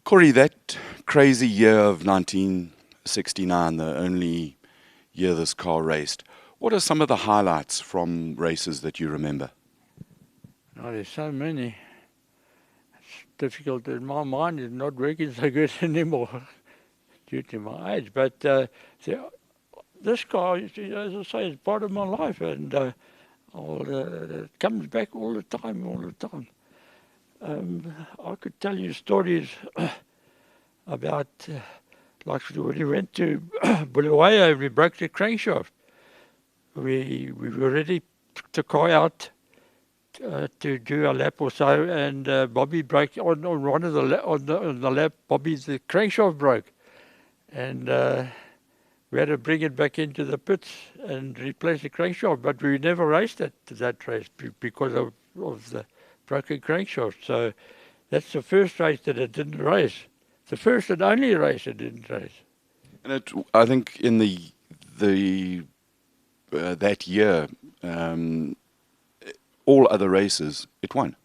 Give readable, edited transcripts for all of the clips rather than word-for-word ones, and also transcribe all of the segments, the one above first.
Corrie, that crazy year of 1969, the only year this car raced, what are some of the highlights from races that you remember? Oh, there's so many. It's difficult. My mind is not working so good anymore due to my age. But this car, as I say, is part of my life, and it comes back all the time, all the time. I could tell you stories about, like when we went to Bulawayo, we broke the crankshaft. We were ready to car out to do a lap or so, and Bobby broke on one of on the lap. Bobby's the crankshaft broke, and we had to bring it back into the pits and replace the crankshaft. But we never raced that race because of the broken crankshaft. So that's the first race that it didn't race. The first and only race it didn't race. And I think in the that year, all other races, it won.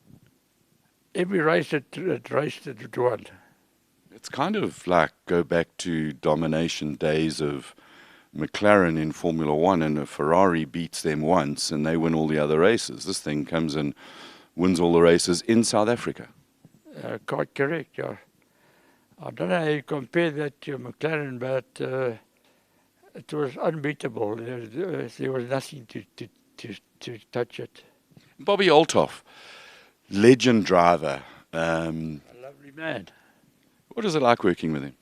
Every race it raced, it won. It's kind of like go back to domination days of McLaren in Formula One, and a Ferrari beats them once and they win all the other races. This thing comes and wins all the races in South Africa. Quite correct, yeah. I don't know how you compare that to McLaren, but it was unbeatable. There was nothing to touch it. Bobby Althoff, legend driver. A lovely man. What is it like working with him?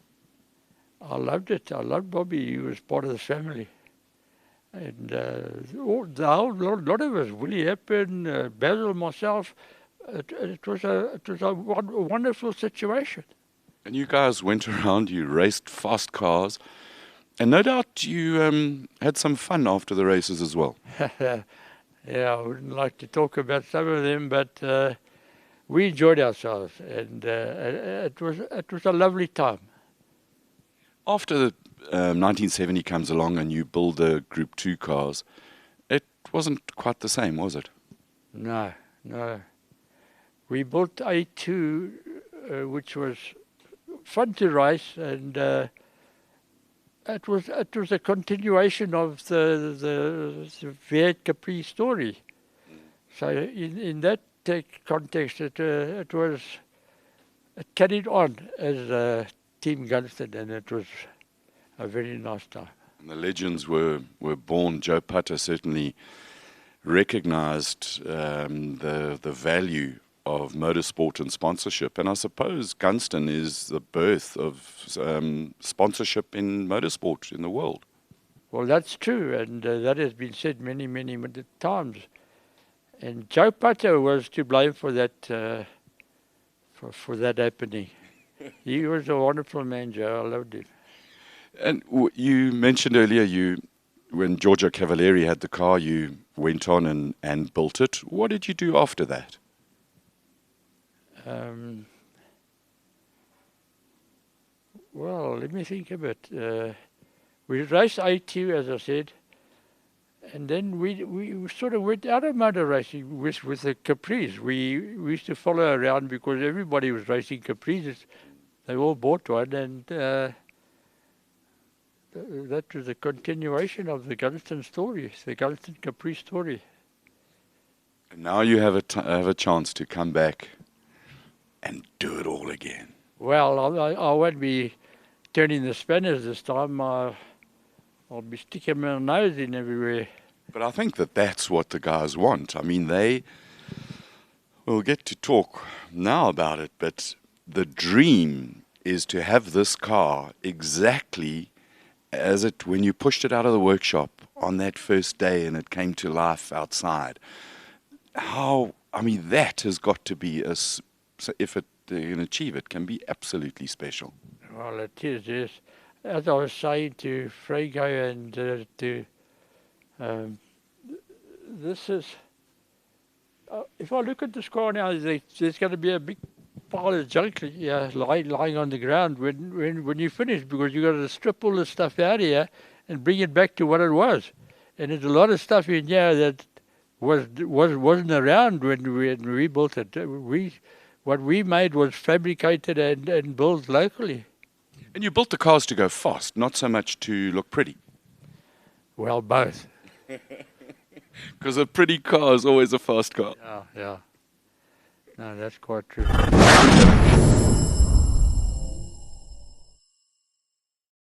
I loved it. I loved Bobby. He was part of the family. And the whole lot of us, Willie Eppen, Basil, myself, it was a wonderful situation. And you guys went around, you raced fast cars, and no doubt you had some fun after the races as well. Yeah, I wouldn't like to talk about some of them, but we enjoyed ourselves, and it was a lovely time. After the 1970 comes along and you build the Group 2 cars, it wasn't quite the same, was it? No. We built A2, which was fun to race, and it was a continuation of the V8 Capri story. So in that context, it carried on as Team Gunston, and it was a very nice time. And the legends were born. Joe Putter certainly recognized the value of motorsport and sponsorship. And I suppose Gunston is the birth of sponsorship in motorsport in the world. Well, that's true, and that has been said many times. And Joe Putter was to blame for that for that happening. He was a wonderful man, Joe. I loved him. And you mentioned earlier, when Giorgio Cavalieri had the car, you went on and built it. What did you do after that? Well, let me think a bit. We raced A2, as I said, and then we sort of went out of motor racing with the Capris. We used to follow around because everybody was racing Capris. They all bought one, and that was a continuation of the Gunston story, the Gunston Capri story. And now you have a chance to come back and do it all again. Well, I won't be turning the spanners this time. I'll be sticking my nose in everywhere. But I think that's what the guys want. I mean, we'll get to talk now about it, but the dream is to have this car exactly as when you pushed it out of the workshop on that first day and it came to life outside. That has got to be, if it can achieve it, can be absolutely special. Well, it is, yes. As I was saying to Frago and this is, if I look at this car now, there's going to be a big pile of junk lying on the ground when you finish, because you've got to strip all the stuff out here and bring it back to what it was. And there's a lot of stuff in here that wasn't around when we built it. what we made was fabricated and built locally. And you built the cars to go fast, not so much to look pretty. Well, both. Because a pretty car is always a fast car. Yeah. No, that's quite true.